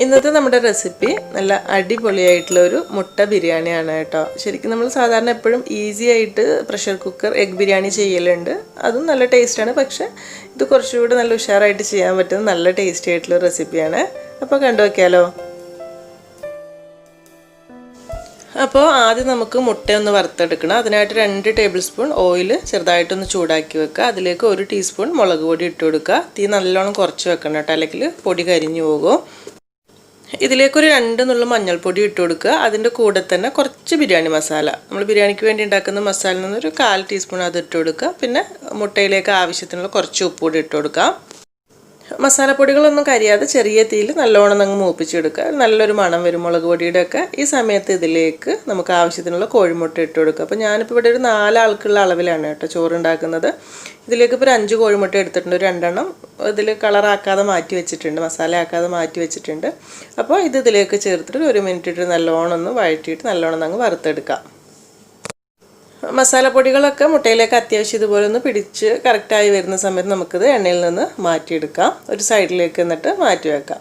ഇന്നത്തെ നമ്മുടെ റെസിപ്പി നല്ല അടിപൊളിയായിട്ടുള്ള ഒരു മുട്ട ബിരിയാണിയാണ് കേട്ടോ. ശരിക്കും നമ്മൾ സാധാരണ എപ്പോഴും ഈസി ആയിട്ട് പ്രഷർ കുക്കർ എഗ് ബിരിയാണി ചെയ്യലുണ്ട്. അതും നല്ല ടേസ്റ്റാണ്. പക്ഷേ ഇത് കുറച്ചുകൂടി നല്ല ഉഷാറായിട്ട് ചെയ്യാൻ പറ്റുന്ന നല്ല ടേസ്റ്റി ആയിട്ടുള്ള റെസിപ്പിയാണ്. അപ്പോൾ കണ്ടു നോക്കിയാലോ. അപ്പോൾ ആദ്യം നമുക്ക് മുട്ടയൊന്ന് വറുത്തെടുക്കണം. അതിനായിട്ട് 2 ടേബിൾ സ്പൂൺ ഓയിൽ ചെറുതായിട്ടൊന്ന് ചൂടാക്കി വെക്കുക. അതിലേക്ക് 1 ടീസ്പൂൺ മുളക് പൊടി ഇട്ട് കൊടുക്കുക. തീ നല്ലോണം കുറച്ച് വെക്കണം കേട്ടോ, അല്ലെങ്കിൽ പൊടി കരിഞ്ഞു പോകും. ഇതിലേക്കൊരു 2 നുള്ളു മഞ്ഞൾപ്പൊടി ഇട്ട് കൊടുക്കുക. അതിൻ്റെ കൂടെ തന്നെ കുറച്ച് ബിരിയാണി മസാല, നമ്മൾ ബിരിയാണിക്ക് വേണ്ടി ഉണ്ടാക്കുന്ന മസാലയിൽ നിന്നൊരു 1/4 ടീസ്പൂൺ അത് ഇട്ട് കൊടുക്കുക. പിന്നെ മുട്ടയിലേക്ക് ആവശ്യത്തിനുള്ള കുറച്ച് ഉപ്പ് കൂടി ഇട്ട് കൊടുക്കുക. മസാലപ്പൊടികളൊന്നും കരിയാതെ ചെറിയ തീയിൽ നല്ലോണം അങ്ങ് മൂപ്പിച്ചെടുക്കുക. നല്ലൊരു മണം വരും മുളക് പൊടിയുടെ ഒക്കെ. ഈ സമയത്ത് ഇതിലേക്ക് നമുക്ക് ആവശ്യത്തിനുള്ള കോഴിമുട്ട ഇട്ട് കൊടുക്കുക. അപ്പോൾ ഞാനിപ്പോൾ ഇവിടെ ഒരു 4 ആൾക്കുള്ള അളവിലാണ് കേട്ടോ ചോറുണ്ടാക്കുന്നത്. ഇതിലേക്ക് ഇപ്പോൾ ഒരു 5 കോഴിമുട്ട എടുത്തിട്ടുണ്ട്. ഒരു 2 എണ്ണം ഇതിൽ കളറാക്കാതെ മാറ്റി വെച്ചിട്ടുണ്ട്, മസാല ആക്കാതെ മാറ്റി വെച്ചിട്ടുണ്ട്. അപ്പോൾ ഇതിലേക്ക് ചേർത്തിട്ട് 1 മിനിറ്റ് ഇട്ട് നല്ലോണം ഒന്ന് വഴറ്റിയിട്ട് നല്ലോണം അങ്ങ് വറുത്തെടുക്കാം. മസാലപ്പൊടികളൊക്കെ മുട്ടയിലേക്ക് അത്യാവശ്യം ഇതുപോലെ ഒന്ന് പിടിച്ച് കറക്റ്റായി വരുന്ന സമയത്ത് നമുക്കിത് എണ്ണയിൽ നിന്ന് മാറ്റിയെടുക്കാം. ഒരു സൈഡിലേക്ക് എന്നിട്ട് മാറ്റി വെക്കാം.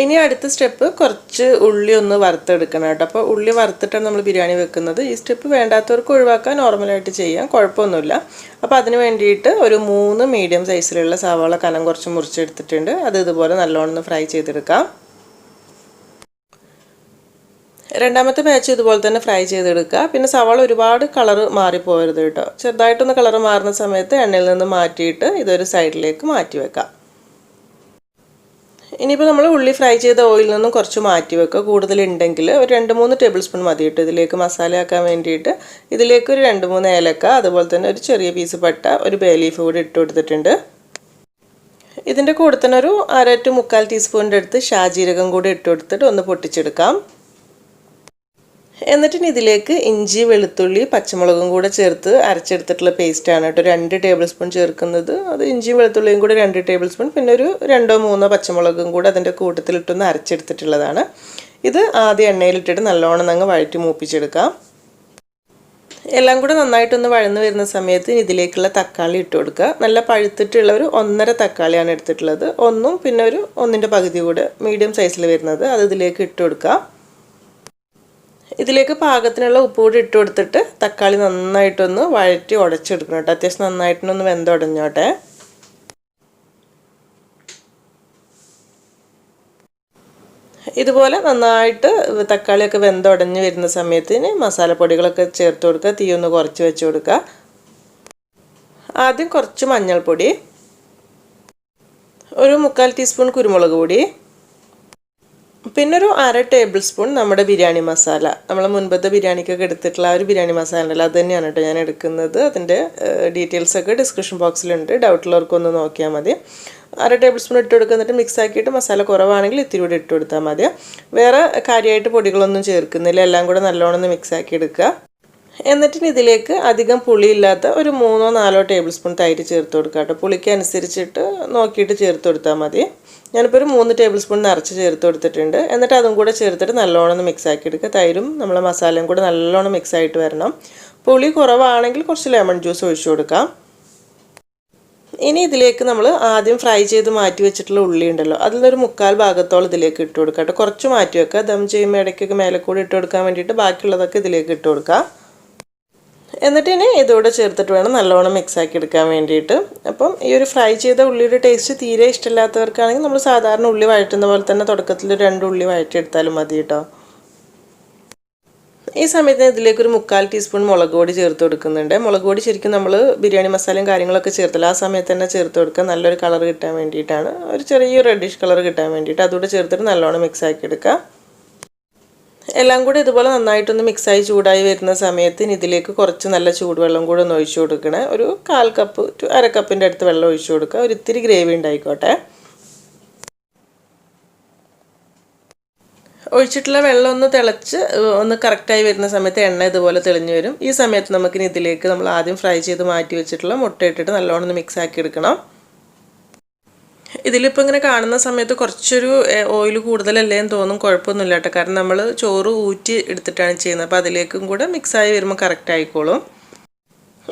ഇനി അടുത്ത സ്റ്റെപ്പ് കുറച്ച് ഉള്ളി ഒന്ന് വറുത്തെടുക്കണം കേട്ടോ. അപ്പോൾ ഉള്ളി വറുത്തിട്ടാണ് നമ്മൾ ബിരിയാണി വെക്കുന്നത്. ഈ സ്റ്റെപ്പ് വേണ്ടാത്തവർക്ക് ഒഴിവാക്കാൻ നോർമലായിട്ട് ചെയ്യാം, കുഴപ്പമൊന്നുമില്ല. അപ്പോൾ അതിന് വേണ്ടിയിട്ട് ഒരു 3 മീഡിയം സൈസിലുള്ള സവാള കനം കുറച്ച് മുറിച്ചെടുത്തിട്ടുണ്ട്. അത് ഇതുപോലെ നല്ലോണം ഫ്രൈ ചെയ്തെടുക്കാം. രണ്ടാമത്തെ ബാച്ച് ഇതുപോലെ തന്നെ ഫ്രൈ ചെയ്തെടുക്കുക. പിന്നെ സവാള ഒരുപാട് കളറ് മാറിപ്പോകരുത് കേട്ടോ. ചെറുതായിട്ടൊന്ന് കളറ് മാറുന്ന സമയത്ത് എണ്ണയിൽ നിന്ന് മാറ്റിയിട്ട് ഇതൊരു സൈഡിലേക്ക് മാറ്റി വെക്കാം. ഇനിയിപ്പോൾ നമ്മൾ ഉള്ളി ഫ്രൈ ചെയ്ത ഓയിലിൽ നിന്നും കുറച്ച് മാറ്റി വെക്കുക. കൂടുതലുണ്ടെങ്കിൽ ഒരു 2-3 ടേബിൾ സ്പൂൺ മതി കേട്ടോ ഇതിലേക്ക് മസാലയാക്കാൻ വേണ്ടിയിട്ട്. ഇതിലേക്ക് ഒരു 2-3 ഏലക്ക, അതുപോലെ തന്നെ ഒരു ചെറിയ പീസ് പട്ട, ഒരു ബേ ലീഫ് കൂടി ഇട്ട് കൊടുത്തിട്ടുണ്ട്. ഇതിൻ്റെ കൂടെ തന്നെ ഒരു 1/2 to 1/4 ടീസ്പൂണിൻ്റെ അടുത്ത് ഷാജീരകം കൂടി ഇട്ട് കൊടുത്തിട്ട് ഒന്ന് പൊട്ടിച്ചെടുക്കാം. എന്നിട്ട് ഇതിലേക്ക് ഇഞ്ചി, വെളുത്തുള്ളി, പച്ചമുളകും കൂടെ ചേർത്ത് അരച്ചെടുത്തിട്ടുള്ള പേസ്റ്റാണ് കേട്ടോ. 2 ടേബിൾ സ്പൂൺ ചേർക്കുന്നത്. അത് ഇഞ്ചിയും വെളുത്തുള്ളിയും കൂടെ 2 ടേബിൾ സ്പൂൺ, പിന്നെ ഒരു 2-3 പച്ചമുളകും കൂടെ അതിൻ്റെ കൂട്ടത്തിലിട്ടൊന്ന് അരച്ചെടുത്തിട്ടുള്ളതാണ്. ഇത് ആദ്യം എണ്ണയിലിട്ടിട്ട് നല്ലോണം അങ്ങ് വഴറ്റി മൂപ്പിച്ചെടുക്കാം. എല്ലാം കൂടെ നന്നായിട്ടൊന്ന് വഴന്ന് വരുന്ന സമയത്ത് ഇതിലേക്കുള്ള തക്കാളി ഇട്ട് കൊടുക്കുക. നല്ല പഴുത്തിട്ടുള്ള ഒരു 1.5 തക്കാളിയാണ് എടുത്തിട്ടുള്ളത്. പിന്നെ ഒരു 1ൻ്റെ പകുതി കൂടെ മീഡിയം സൈസിൽ വരുന്നത് അത് ഇതിലേക്ക് ഇട്ട് കൊടുക്കുക. ഇതിലേക്ക് പാകത്തിനുള്ള ഉപ്പ് കൂടി ഇട്ട് കൊടുത്തിട്ട് തക്കാളി നന്നായിട്ടൊന്ന് വഴറ്റി ഉടച്ചെടുക്കണം കേട്ടോ. അത്യാവശ്യം നന്നായിട്ടൊന്ന് വെന്തുടഞ്ഞോട്ടെ. ഇതുപോലെ നന്നായിട്ട് തക്കാളിയൊക്കെ വെന്തുടഞ്ഞ് വരുന്ന സമയത്തിന് മസാലപ്പൊടികളൊക്കെ ചേർത്ത് കൊടുക്കുക. തീ ഒന്ന് കുറച്ച് വെച്ച് കൊടുക്കുക. ആദ്യം കുറച്ച് മഞ്ഞൾപ്പൊടി, ഒരു 1/4 ടീസ്പൂൺ കുരുമുളക് പൊടി, പിന്നെ ഒരു 1/2 ടേബിൾ സ്പൂൺ നമ്മുടെ ബിരിയാണി മസാല. നമ്മൾ മുൻപത്തെ ബിരിയാണിക്കൊക്കെ എടുത്തിട്ടുള്ള ആ ഒരു ബിരിയാണി മസാല ഉണ്ടല്ലോ, അത് തന്നെയാണ് കേട്ടോ ഞാൻ എടുക്കുന്നത്. അതിൻ്റെ ഡീറ്റെയിൽസൊക്കെ ഡിസ്ക്രിപ്ഷൻ ബോക്സിലുണ്ട്, ഡൗട്ടുള്ളവർക്കൊന്ന് നോക്കിയാൽ മതി. 1/2 ടേബിൾ സ്പൂൺ ഇട്ട് കൊടുക്കുക. എന്നിട്ട് മിക്സ് ആക്കിയിട്ട് മസാല കുറവാണെങ്കിൽ ഇത്തിരി കൂടി ഇട്ട് കൊടുത്താൽ മതി. വേറെ കാര്യമായിട്ട് പൊടികളൊന്നും ചേർക്കുന്നില്ല. എല്ലാം കൂടെ നല്ലോണം ഒന്ന് മിക്സ് ആക്കി എടുക്കുക. എന്നിട്ട് ഇതിലേക്ക് അധികം പുളിയില്ലാത്ത ഒരു 3-4 ടേബിൾ സ്പൂൺ തൈര് ചേർത്ത് കൊടുക്കുക കേട്ടോ. പുളിക്ക് അനുസരിച്ചിട്ട് നോക്കിയിട്ട് ചേർത്ത് കൊടുത്താൽ മതി. ഞാനിപ്പോൾ ഒരു 3 ടേബിൾ സ്പൂൺ നിറച്ച് ചേർത്ത് കൊടുത്തിട്ടുണ്ട്. എന്നിട്ട് അതും കൂടെ ചേർത്തിട്ട് നല്ലോണം ഒന്ന് മിക്സ് ആക്കി എടുക്കുക. തൈരും നമ്മളെ മസാലയും കൂടെ നല്ലോണം മിക്സ് ആയിട്ട് വരണം. പുളി കുറവാണെങ്കിൽ കുറച്ച് ലെമൺ ജ്യൂസ് ഒഴിച്ചു കൊടുക്കാം. ഇനി ഇതിലേക്ക് നമ്മൾ ആദ്യം ഫ്രൈ ചെയ്ത് മാറ്റി വെച്ചിട്ടുള്ള ഉള്ളി ഉണ്ടല്ലോ, അതിൽ നിന്നൊരു 1/4 ഭാഗത്തോളം ഇതിലേക്ക് ഇട്ട് കൊടുക്കുക കേട്ടോ. കുറച്ച് മാറ്റി വെക്കുക. ദം ചെയ്യുമ്പോൾ ഇടയ്ക്കൊക്കെ മേലെ കൂടി ഇട്ട് കൊടുക്കാൻ വേണ്ടിയിട്ട് ബാക്കിയുള്ളതൊക്കെ ഇതിലേക്ക് ഇട്ട് കൊടുക്കുക. എന്നിട്ട് ഇനി ഇതോടെ ചേർത്തിട്ട് വേണം നല്ലോണം മിക്സ് ആക്കി എടുക്കാൻ വേണ്ടിയിട്ട്. അപ്പം ഈ ഒരു ഫ്രൈ ചെയ്ത ഉള്ളിയുടെ ടേസ്റ്റ് തീരെ ഇഷ്ടമില്ലാത്തവർക്കാണെങ്കിൽ നമ്മൾ സാധാരണ ഉള്ളി വഴറ്റുന്ന പോലെ തന്നെ തുടക്കത്തിൽ 2 ഉള്ളി വഴറ്റിയെടുത്താലും മതി കേട്ടോ. ഈ സമയത്ത് ഇതിലേക്ക് ഒരു 1/4 ടീസ്പൂൺ മുളക് പൊടി ചേർത്ത് കൊടുക്കുന്നുണ്ട്. മുളക് പൊടി ശരിക്കും നമ്മൾ ബിരിയാണി മസാലയും കാര്യങ്ങളൊക്കെ ചേർത്തല്ലോ, ആ സമയത്ത് തന്നെ ചേർത്ത് കൊടുക്കുക. നല്ലൊരു കളർ കിട്ടാൻ വേണ്ടിയിട്ടാണ്, ഒരു ചെറിയ റെഡിഷ് കളർ കിട്ടാൻ വേണ്ടിയിട്ട്. അതുകൂടെ ചേർത്തിട്ട് നല്ലോണം മിക്സ് ആക്കി എടുക്കുക. എല്ലാം കൂടി ഇതുപോലെ നന്നായിട്ടൊന്ന് മിക്സായി ചൂടായി വരുന്ന സമയത്ത് ഇതിലേക്ക് കുറച്ച് നല്ല ചൂടുവെള്ളം കൂടെ ഒന്ന് ഒഴിച്ചു കൊടുക്കണേ. ഒരു 1/4 കപ്പ് to 1/2 കപ്പിൻ്റെ അടുത്ത് വെള്ളം ഒഴിച്ചു കൊടുക്കുക. ഒരു ഇത്തിരി ഗ്രേവി ഉണ്ടായിക്കോട്ടെ. ഒഴിച്ചിട്ടുള്ള വെള്ളം ഒന്ന് തിളച്ച് ഒന്ന് കറക്റ്റായി വരുന്ന സമയത്ത് എണ്ണ ഇതുപോലെ തെളിഞ്ഞു വരും. ഈ സമയത്ത് നമുക്കിനി ഇതിലേക്ക് നമ്മൾ ആദ്യം ഫ്രൈ ചെയ്ത് മാറ്റി വെച്ചിട്ടുള്ള മുട്ട ഇട്ടിട്ട് നല്ലോണം ഒന്ന് മിക്സ് ആക്കി എടുക്കണം. ഇതിലിപ്പോൾ ഇങ്ങനെ കാണുന്ന സമയത്ത് കുറച്ചൊരു ഓയിൽ കൂടുതലല്ലേ എന്ന് തോന്നും, കുഴപ്പമൊന്നുമില്ല കേട്ടോ. കാരണം നമ്മൾ ചോറ് ഊറ്റി എടുത്തിട്ടാണ് ചെയ്യുന്നത്. അപ്പോൾ അതിലേക്കും കൂടെ മിക്സായി വരുമ്പോൾ കറക്റ്റ് ആയിക്കോളും.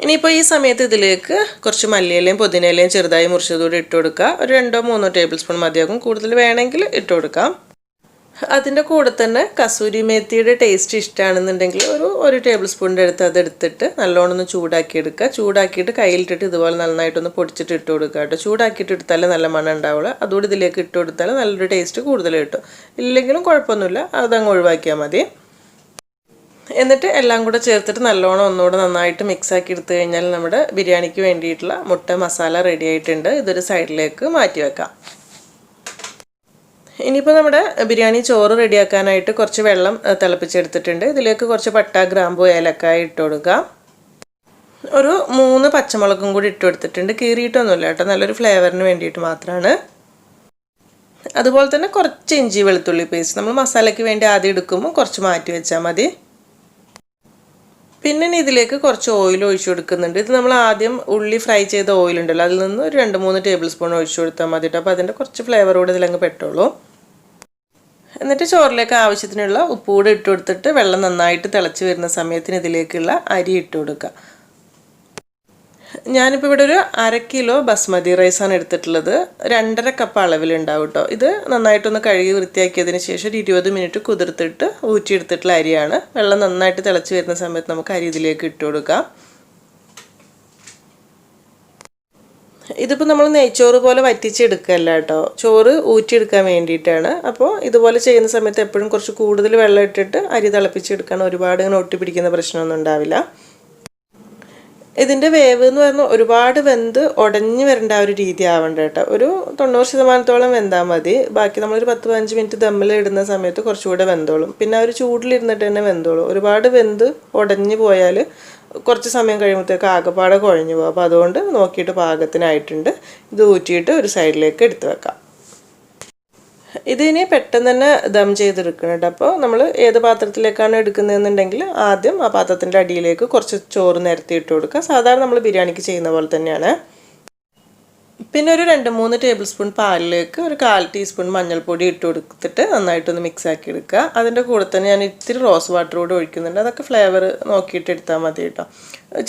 ഇനിയിപ്പോൾ ഈ സമയത്ത് ഇതിലേക്ക് കുറച്ച് മല്ലിയിലയും പുതിനയിലയും ചെറുതായി മുറിച്ചതുകൂടി ഇട്ട് കൊടുക്കുക. ഒരു 2-3 ടേബിൾ സ്പൂൺ മതിയാകും. കൂടുതൽ വേണമെങ്കിൽ ഇട്ട് കൊടുക്കാം. അതിൻ്റെ കൂടെ തന്നെ കസൂരി മേത്തിയുടെ ടേസ്റ്റ് ഇഷ്ടമാണെന്നുണ്ടെങ്കിൽ ഒരു ടേബിൾ സ്പൂണിൻ്റെ അടുത്ത് അതെടുത്തിട്ട് നല്ലോണം ഒന്ന് ചൂടാക്കി എടുക്കുക. ചൂടാക്കിയിട്ട് കയ്യിലിട്ടിട്ട് ഇതുപോലെ നന്നായിട്ടൊന്ന് പൊടിച്ചിട്ട് ഇട്ട് കൊടുക്കുക കേട്ടോ. ചൂടാക്കിയിട്ട് എടുത്താലേ നല്ല മണം ഉണ്ടാവുള്ളൂ. അതുകൂടി ഇതിലേക്ക് ഇട്ട് കൊടുത്താൽ നല്ലൊരു ടേസ്റ്റ് കൂടുതൽ കിട്ടും. ഇല്ലെങ്കിലും കുഴപ്പമൊന്നുമില്ല, അതങ്ങ് ഒഴിവാക്കിയാൽ മതി. എന്നിട്ട് എല്ലാം കൂടെ ചേർത്തിട്ട് നല്ലോണം ഒന്നുകൂടെ നന്നായിട്ട് മിക്സാക്കി എടുത്തു കഴിഞ്ഞാൽ നമ്മുടെ ബിരിയാണിക്ക് വേണ്ടിയിട്ടുള്ള മുട്ട മസാല റെഡി ആയിട്ടുണ്ട്. ഇതൊരു സൈഡിലേക്ക് മാറ്റി വെക്കാം. ഇനിയിപ്പോൾ നമ്മുടെ ബിരിയാണി ചോറ് റെഡിയാക്കാനായിട്ട് കുറച്ച് വെള്ളം തിളപ്പിച്ചെടുത്തിട്ടുണ്ട്. ഇതിലേക്ക് കുറച്ച് പട്ട, ഗ്രാമ്പു, ഏലക്കായ ഇട്ട് കൊടുക്കുക. ഒരു 3 പച്ചമുളകും കൂടി ഇട്ട് കൊടുത്തിട്ടുണ്ട്. കീറിയിട്ടൊന്നുമില്ല കേട്ടോ, നല്ലൊരു ഫ്ലേവറിന് വേണ്ടിയിട്ട് മാത്രമാണ്. അതുപോലെ തന്നെ കുറച്ച് ഇഞ്ചി വെളുത്തുള്ളി പേസ്റ്റ് നമ്മൾ മസാലയ്ക്ക് വേണ്ടി ആദ്യം എടുക്കുമ്പോൾ കുറച്ച് മാറ്റി വെച്ചാൽ മതി. പിന്നെ ഇതിലേക്ക് കുറച്ച് ഓയിൽ ഒഴിച്ചു കൊടുക്കുന്നുണ്ട്. ഇത് നമ്മൾ ആദ്യം ഉള്ളി ഫ്രൈ ചെയ്ത ഓയിൽ ഉണ്ടല്ലോ, അതിൽ നിന്ന് ഒരു 2-3 ടേബിൾ സ്പൂൺ ഒഴിച്ചു കൊടുത്താൽ മതി കേട്ടോ. അപ്പോൾ അതിൻ്റെ കുറച്ച് ഫ്ലേവർ കൂടെ ഇതിലങ്ങ് പെട്ടോളൂ. എന്നിട്ട് ചോറിലേക്ക് ആവശ്യത്തിനുള്ള ഉപ്പ് കൂടെ ഇട്ട് കൊടുത്തിട്ട് വെള്ളം നന്നായിട്ട് തിളച്ച് വരുന്ന സമയത്തിന് ഇതിലേക്കുള്ള അരി ഇട്ട് കൊടുക്കുക. ഞാനിപ്പോൾ ഇവിടെ ഒരു 1/2 കിലോ ബസ്മതി റൈസാണ് എടുത്തിട്ടുള്ളത്. 2.5 കപ്പ് അളവിലുണ്ടാവും കേട്ടോ. ഇത് നന്നായിട്ടൊന്ന് കഴുകി വൃത്തിയാക്കിയതിന് ശേഷം ഒരു 20 മിനിറ്റ് കുതിർത്തിട്ട് ഊറ്റിയെടുത്തിട്ടുള്ള അരിയാണ്. വെള്ളം നന്നായിട്ട് തിളച്ച് വരുന്ന സമയത്ത് നമുക്ക് അരി ഇതിലേക്ക് ഇട്ട് കൊടുക്കാം. ഇതിപ്പോൾ നമ്മൾ നെയ്ച്ചോറ് പോലെ വറ്റിച്ചെടുക്കല്ല കേട്ടോ, ചോറ് ഊറ്റിയെടുക്കാൻ വേണ്ടിയിട്ടാണ്. അപ്പോൾ ഇതുപോലെ ചെയ്യുന്ന സമയത്ത് എപ്പോഴും കുറച്ച് കൂടുതൽ വെള്ളം ഇട്ടിട്ട് അരി തിളപ്പിച്ചെടുക്കാൻ, ഒരുപാട് ഇങ്ങനെ ഒട്ടിപ്പിടിക്കുന്ന പ്രശ്നമൊന്നും ഉണ്ടാവില്ല. ഇതിൻ്റെ വേവ് എന്ന് പറഞ്ഞാൽ ഒരുപാട് വെന്ത് ഉടഞ്ഞു വരേണ്ട ആ ഒരു രീതി ആവേണ്ട കേട്ടോ. ഒരു 90% വെന്താൽ മതി. ബാക്കി നമ്മളൊരു 10-15 മിനിറ്റ് ദമ്മിൽ ഇടുന്ന സമയത്ത് കുറച്ചുകൂടെ വെന്തോളും. പിന്നെ ഒരു ചൂടിലിരുന്നിട്ട് തന്നെ വെന്തോളും. ഒരുപാട് വെന്ത് ഉടഞ്ഞു പോയാൽ കുറച്ച് സമയം കഴിയുമ്പോഴത്തേക്ക് ആകെപ്പാടെ കുഴഞ്ഞു പോകും. അപ്പോൾ അതുകൊണ്ട് നോക്കിയിട്ട് പാകത്തിനായിട്ടുണ്ട്. ഇത് ഊറ്റിയിട്ട് ഒരു സൈഡിലേക്ക് എടുത്ത് വെക്കാം. ഇതിനി പെട്ടെന്ന് തന്നെ ദം ചെയ്തെടുക്കണം കേട്ടോ. അപ്പോൾ നമ്മൾ ഏത് പാത്രത്തിലേക്കാണ് എടുക്കുന്നതെന്നുണ്ടെങ്കിൽ ആദ്യം ആ പാത്രത്തിൻ്റെ അടിയിലേക്ക് കുറച്ച് ചോറ് നിരത്തി ഇട്ട് കൊടുക്കുക. സാധാരണ നമ്മൾ ബിരിയാണിക്ക് ചെയ്യുന്ന പോലെ തന്നെയാണ്. പിന്നെ ഒരു 2-3 ടേബിൾ സ്പൂൺ പാലിലേക്ക് ഒരു 1/4 ടീസ്പൂൺ മഞ്ഞൾപ്പൊടി ഇട്ട് കൊടുത്തിട്ട് നന്നായിട്ടൊന്ന് മിക്സ് ആക്കി എടുക്കുക. അതിൻ്റെ കൂടെ തന്നെ ഞാൻ ഇത്തിരി റോസ് വാട്ടർ കൂടെ ഒഴിക്കുന്നുണ്ട്. അതൊക്കെ ഫ്ലേവർ നോക്കിയിട്ട് എടുത്താൽ മതി കേട്ടോ.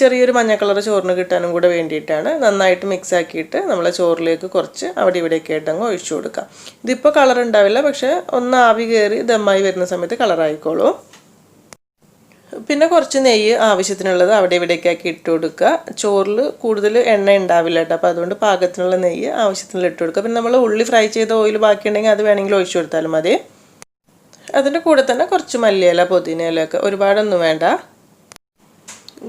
ചെറിയൊരു മഞ്ഞ കളർ ചോറിന് കിട്ടാനും കൂടെ വേണ്ടിയിട്ടാണ്. നന്നായിട്ട് മിക്സ് ആക്കിയിട്ട് നമ്മളെ ചോറിലേക്ക് കുറച്ച് അവിടെ ഇവിടെയൊക്കെ ആയിട്ട് അങ്ങ് ഒഴിച്ചു കൊടുക്കാം. ഇതിപ്പോൾ കളർ ഉണ്ടാവില്ല, പക്ഷേ ഒന്ന് ആവി കയറി ദമ്മായി വരുന്ന സമയത്ത് കളറായിക്കോളൂ. പിന്നെ കുറച്ച് നെയ്യ് ആവശ്യത്തിനുള്ളത് അവിടെ ഇവിടേക്ക് ആക്കി ഇട്ട് കൊടുക്കുക. ചോറിൽ കൂടുതൽ എണ്ണ ഉണ്ടാവില്ല കേട്ടോ. അപ്പോൾ അതുകൊണ്ട് പാകത്തിനുള്ള നെയ്യ് ആവശ്യത്തിനുള്ള ഇട്ട് കൊടുക്കുക. പിന്നെ നമ്മൾ ഉള്ളി ഫ്രൈ ചെയ്ത ഓയിൽ ബാക്കിയുണ്ടെങ്കിൽ അത് വേണമെങ്കിൽ ഒഴിച്ചു കൊടുത്താലും മതി. അതിൻ്റെ കൂടെ തന്നെ കുറച്ച് മല്ലിയില, പുതിനയിലൊക്കെ, ഒരുപാടൊന്നും വേണ്ട.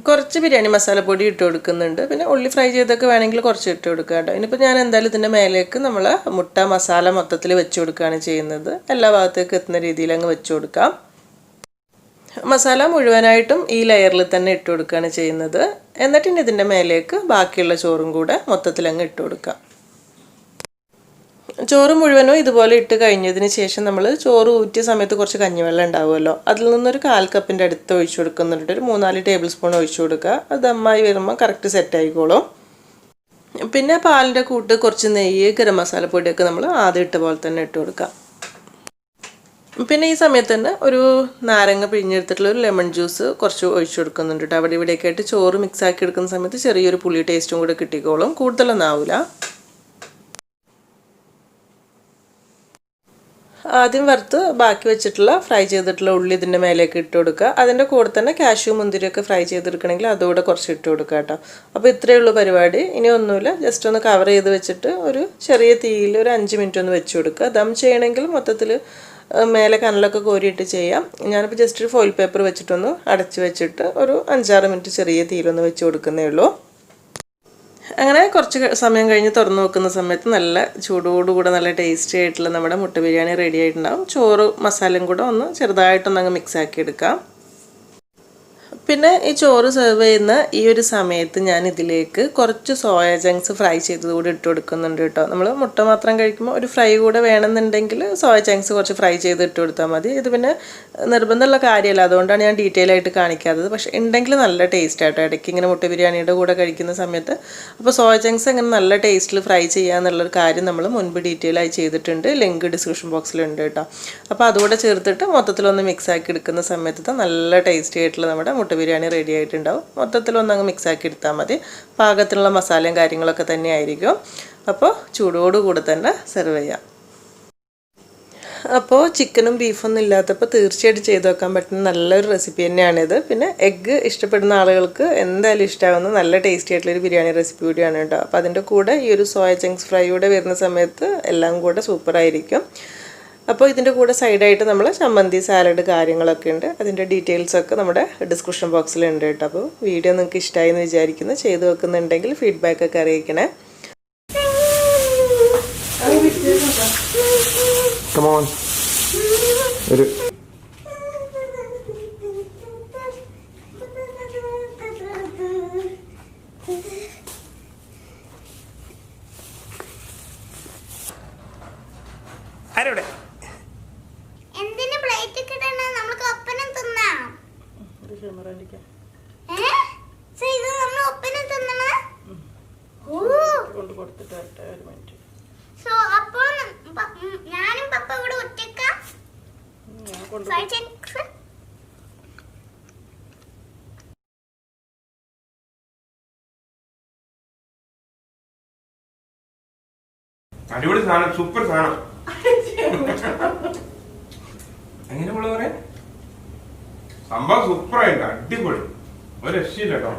കുറച്ച് ബിരിയാണി മസാലപ്പൊടി ഇട്ട് കൊടുക്കുന്നുണ്ട്. പിന്നെ ഉള്ളി ഫ്രൈ ചെയ്തൊക്കെ വേണമെങ്കിൽ കുറച്ച് ഇട്ട് കൊടുക്കുക കേട്ടോ. ഇനിയിപ്പോൾ ഞാൻ എന്തായാലും ഇതിൻ്റെ മേലേക്ക് നമ്മൾ മുട്ട മസാല മൊത്തത്തിൽ വെച്ച് കൊടുക്കുകയാണ് ചെയ്യുന്നത്. എല്ലാ ഭാഗത്തേക്ക് എത്തുന്ന രീതിയിൽ അങ്ങ് വെച്ച് കൊടുക്കാം. മസാല മുഴുവനായിട്ടും ഈ ലെയറിൽ തന്നെ ഇട്ട് കൊടുക്കുകയാണ് ചെയ്യുന്നത്. എന്നിട്ട് ഇനി ഇതിൻ്റെ മേലേക്ക് ബാക്കിയുള്ള ചോറും കൂടെ മൊത്തത്തിൽ അങ്ങ് ഇട്ട് കൊടുക്കാം. ചോറ് മുഴുവനും ഇതുപോലെ ഇട്ട് കഴിഞ്ഞതിന് ശേഷം നമ്മൾ ചോറ് ഊറ്റിയ സമയത്ത് കുറച്ച് കഞ്ഞിവെള്ളം ഉണ്ടാവുമല്ലോ, അതിൽ നിന്നൊരു 1/4 കപ്പിൻ്റെ അടുത്ത് ഒഴിച്ചു കൊടുക്കുന്നുണ്ട്. ഒരു 3-4 ടേബിൾ സ്പൂൺ ഒഴിച്ചു കൊടുക്കുക. അത് ദമ്മായി വരുമ്പോൾ കറക്റ്റ് സെറ്റ് ആയിക്കോളും. പിന്നെ പാലിൻ്റെ കൂട്ട് കുറച്ച് നെയ്യ്, ഗരം മസാലപ്പൊടിയൊക്കെ നമ്മൾ ആദ്യം ഇട്ട പോലെ തന്നെ ഇട്ട് കൊടുക്കാം. പിന്നെ ഈ സമയത്ത് തന്നെ ഒരു നാരങ്ങ പിഴിഞ്ഞെടുത്തിട്ടുള്ള ഒരു ലെമൺ ജ്യൂസ് കുറച്ച് ഒഴിച്ചു കൊടുക്കുന്നുണ്ട് കേട്ടോ. അവിടെ ഇവിടെയൊക്കെ ആയിട്ട് ചോറ് മിക്സ് ആക്കി എടുക്കുന്ന സമയത്ത് ചെറിയൊരു പുളി ടേസ്റ്റും കൂടെ കിട്ടിക്കോളും. കൂടുതലൊന്നും ആവില്ല. ആദ്യം വറുത്ത് ബാക്കി വെച്ചിട്ടുള്ള ഫ്രൈ ചെയ്തിട്ടുള്ള ഉള്ളി ഇതിൻ്റെ മേലേക്ക് ഇട്ട് കൊടുക്കുക. അതിൻ്റെ കൂടെ തന്നെ കാഷ്യൂ മുന്തിരിയൊക്കെ ഫ്രൈ ചെയ്തെടുക്കണമെങ്കിൽ അതുകൂടെ കുറച്ച് ഇട്ട് കൊടുക്കുക കേട്ടോ. അപ്പോൾ ഇത്രയേ ഉള്ളൂ പരിപാടി. ഇനി ഒന്നുമില്ല, ജസ്റ്റ് ഒന്ന് കവർ ചെയ്ത് വെച്ചിട്ട് ഒരു ചെറിയ തീയിൽ ഒരു 5 മിനിറ്റ് ഒന്ന് വെച്ച് കൊടുക്കുക. ദം ചെയ്യണമെങ്കിൽ മൊത്തത്തിൽ മേലെ കനലൊക്കെ കോരിയിട്ട് ചെയ്യാം. ഞാനിപ്പോൾ ജസ്റ്റ് ഒരു ഫോയിൽ പേപ്പർ വെച്ചിട്ടൊന്ന് അടച്ച് വെച്ചിട്ട് ഒരു 5-6 മിനിറ്റ് ചെറിയ തീയിലൊന്ന് വെച്ച് കൊടുക്കുന്നേ ഉള്ളൂ. അങ്ങനെ കുറച്ച് സമയം കഴിഞ്ഞ് തുറന്ന് നോക്കുന്ന സമയത്ത് നല്ല ചൂടോടുകൂടെ നല്ല ടേസ്റ്റി ആയിട്ടുള്ള നമ്മുടെ മുട്ട ബിരിയാണി റെഡി ആയിട്ടുണ്ടാവും. ചോറ് മസാലയും കൂടെ ഒന്ന് ചെറുതായിട്ടൊന്നങ്ങ് മിക്സ് ആക്കി എടുക്കാം. പിന്നെ ഈ ചോറ് സെർവ് ചെയ്യുന്ന ഈ ഒരു സമയത്ത് ഞാൻ ഇതിലേക്ക് കുറച്ച് സോയ ചങ്ക്സ് ഫ്രൈ ചെയ്തത് കൂടി ഇട്ട് കൊടുക്കുന്നുണ്ട് കേട്ടോ. നമ്മൾ മുട്ട മാത്രം കഴിക്കുമ്പോൾ ഒരു ഫ്രൈ കൂടെ വേണമെന്നുണ്ടെങ്കിൽ സോയ ചങ്ക്സ് കുറച്ച് ഫ്രൈ ചെയ്ത് ഇട്ട് കൊടുത്താൽ മതി. ഇത് പിന്നെ നിർബന്ധമുള്ള കാര്യമല്ല, അതുകൊണ്ടാണ് ഞാൻ ഡീറ്റെയിൽ ആയിട്ട് കാണിക്കാത്തത്. പക്ഷേ ഉണ്ടെങ്കിൽ നല്ല ടേസ്റ്റ് ആട്ടോ ഇടയ്ക്ക് ഇങ്ങനെ മുട്ട ബിരിയാണിയുടെ കൂടെ കഴിക്കുന്ന സമയത്ത്. അപ്പോൾ സോയ ചങ്ക്സ് അങ്ങനെ നല്ല ടേസ്റ്റിൽ ഫ്രൈ ചെയ്യുക എന്നുള്ളൊരു കാര്യം നമ്മൾ മുൻപ് ഡീറ്റെയിൽ ആയി ചെയ്തിട്ടുണ്ട്. ലിങ്ക് ഡിസ്ക്രിപ്ഷൻ ബോക്സിലുണ്ട് കേട്ടോ. അപ്പോൾ അതുകൂടെ ചേർത്തിട്ട് മൊത്തത്തിലൊന്ന് മിക്സ് ആക്കി എടുക്കുന്ന സമയത്ത് നല്ല ടേസ്റ്റി ആയിട്ടുള്ള നമ്മുടെ മുട്ട ബിരിയാണി റെഡി ആയിട്ടുണ്ടാവും. മൊത്തത്തിൽ ഒന്നങ്ങ് മിക്സാക്കി എടുത്താൽ മതി. പാകത്തിനുള്ള മസാലയും കാര്യങ്ങളൊക്കെ തന്നെ ആയിരിക്കും. അപ്പോൾ ചൂടോടുകൂടെ തന്നെ സെർവ് ചെയ്യാം. അപ്പോൾ ചിക്കനും ബീഫൊന്നും ഇല്ലാത്തപ്പോൾ തീർച്ചയായിട്ടും ചെയ്ത് വെക്കാൻ പറ്റുന്ന നല്ലൊരു റെസിപ്പി തന്നെയാണിത്. പിന്നെ എഗ്ഗ് ഇഷ്ടപ്പെടുന്ന ആളുകൾക്ക് എന്തായാലും ഇഷ്ടമാവുന്ന നല്ല ടേസ്റ്റി ആയിട്ടുള്ളൊരു ബിരിയാണി റെസിപ്പി കൂടിയാണ് കേട്ടോ. അപ്പോൾ അതിൻ്റെ കൂടെ ഈ ഒരു സോയ ചങ്ക്സ് ഫ്രൈ കൂടെ വരുന്ന സമയത്ത് എല്ലാം കൂടെ സൂപ്പറായിരിക്കും. അപ്പോൾ ഇതിൻ്റെ കൂടെ സൈഡായിട്ട് നമ്മൾ ചമ്മന്തി, സാലഡ് കാര്യങ്ങളൊക്കെ ഉണ്ട്. അതിൻ്റെ ഡീറ്റെയിൽസൊക്കെ നമ്മുടെ ഡിസ്ക്രിപ്ഷൻ ബോക്സിലുണ്ട് കേട്ടോ. അപ്പോൾ വീഡിയോ നിങ്ങൾക്ക് ഇഷ്ടമായി എന്ന് വിചാരിക്കുന്നു. ചെയ്ത് വെക്കുന്നുണ്ടെങ്കിൽ ഫീഡ്ബാക്കൊക്കെ അറിയിക്കണേ. Come on. ഒരു ആരോടെ എന്തിനെ പ്ലേറ്റ് കിട്ടണ നമുക്ക് ഒപ്പനം തിന്നാം. ഇത് നമ്മൾ ഒപ്പനം തിന്നണ. സോ അപ്പോൾ ഞാനും പപ്പ ഇവിടെ ഒറ്റക്ക അടിപൊളി സാധനം, സൂപ്പർ സാധനം. എങ്ങനെ പറയാ, സംഭവം സൂപ്പറായിട്ട് അടിപൊളി, ഒരു രക്ഷയില്ല കേട്ടോ.